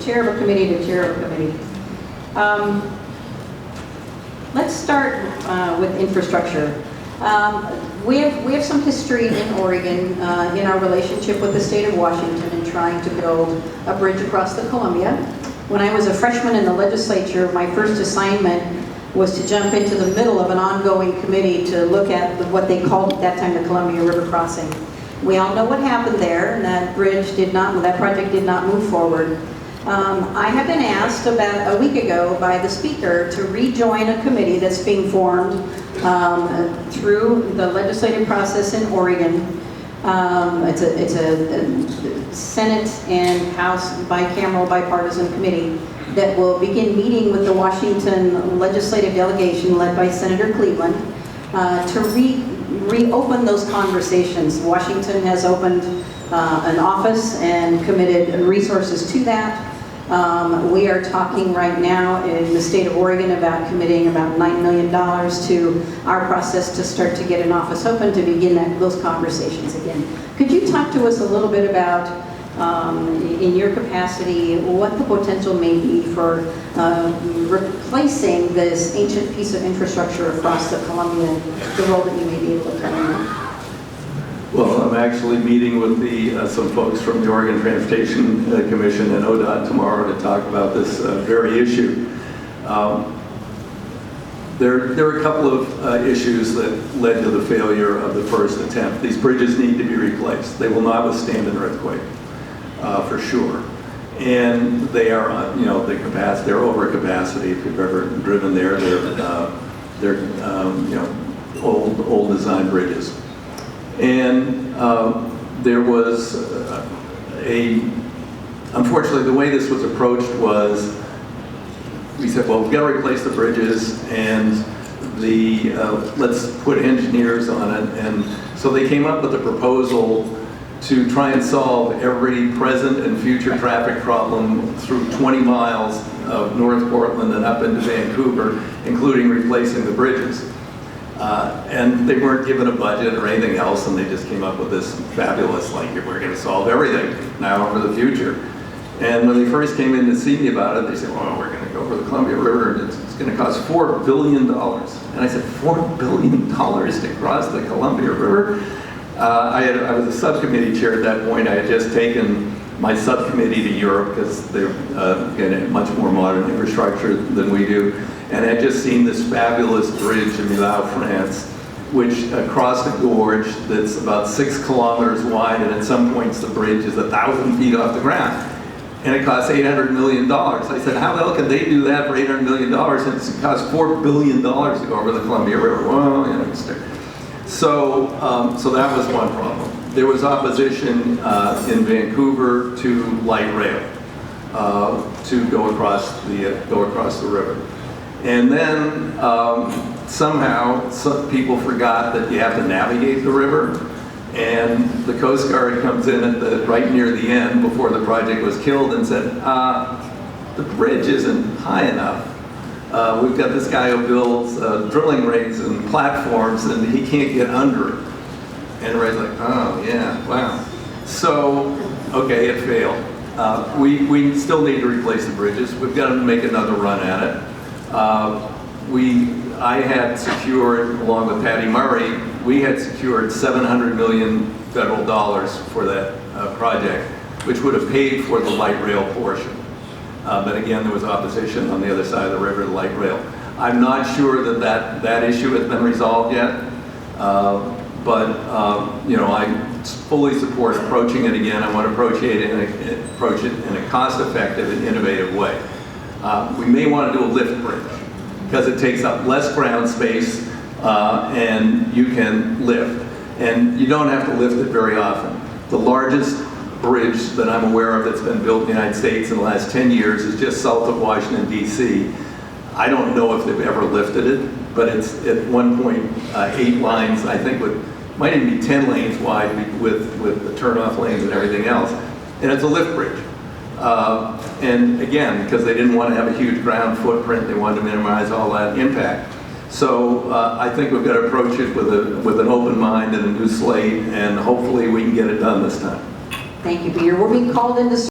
chair of a committee to chair of a committee. Let's start with infrastructure. We have some history in Oregon in our relationship with the state of Washington in trying to build a bridge across the Columbia. When I was a freshman in the legislature, my first assignment was to jump into the middle of an ongoing committee to look at what they called at that time the Columbia River Crossing. We all know what happened there, and that project did not move forward. I have been asked about a week ago by the speaker to rejoin a committee that's being formed through the legislative process in Oregon. It's a Senate and House bicameral bipartisan committee that will begin meeting with the Washington legislative delegation led by Senator Cleveland to reopen those conversations. Washington has opened an office and committed resources to that. We are talking right now in the state of Oregon about committing about $9 million to our process to start to get an office open to begin those conversations again. Could you talk to us a little bit about, in your capacity, what the potential may be for replacing this ancient piece of infrastructure across the Columbia, the role that you may be able to play in that? Well, I'm actually meeting with some folks from the Oregon Transportation Commission and ODOT tomorrow to talk about this very issue. There are a couple of issues that led to the failure of the first attempt. These bridges need to be replaced. They will not withstand an earthquake, for sure. And they are, they're over capacity. If you've ever driven there, they're old design bridges. And there was unfortunately, the way this was approached was, we said, well, we've got to replace the bridges, and let's put engineers on it. And so they came up with a proposal to try and solve every present and future traffic problem through 20 miles of North Portland and up into Vancouver, including replacing the bridges. And they weren't given a budget or anything else, and they just came up with this fabulous, like, we're going to solve everything now for the future. And when they first came in to see me about it, they said, well, we're going to go over the Columbia River, and it's going to cost $4 billion. And I said, $4 billion to cross the Columbia River? I was a subcommittee chair at that point. I had just taken my subcommittee to Europe because they're much more modern infrastructure than we do. And I had just seen this fabulous bridge in Millau, France, which across a gorge that's about 6 kilometers wide, and at some points the bridge is 1,000 feet off the ground. And it costs $800 million. I said, how the hell can they do that for $800 million and it costs $4 billion to go over the Columbia River? Well, so that was one problem. There was opposition in Vancouver to light rail to go across the river. And then somehow some people forgot that you have to navigate the river, and the Coast Guard comes in right near the end before the project was killed and said, the bridge isn't high enough. We've got this guy who builds drilling rigs and platforms, and he can't get under it. And everybody's like, oh yeah, wow. So, okay, it failed. We still need to replace the bridges. We've got to make another run at it. I had secured, along with Patty Murray, we had secured $700 million federal dollars for that project, which would have paid for the light rail portion. But again, there was opposition on the other side of the river to light rail. I'm not sure that issue has been resolved yet, but I fully support approaching it again. I want to approach it in a cost-effective and innovative way. We may want to do a lift bridge because it takes up less ground space and you can lift. And you don't have to lift it very often. The largest bridge that I'm aware of that's been built in the United States in the last 10 years is just south of Washington, D.C. I don't know if they've ever lifted it, but it's at 1.8 lines, I think might even be 10 lanes wide with the turnoff lanes and everything else. And it's a lift bridge. And again, because they didn't want to have a huge ground footprint, they wanted to minimize all that impact. So I think we've got to approach it with an open mind and a new slate, and hopefully we can get it done this time. Thank you, Peter. We're being called into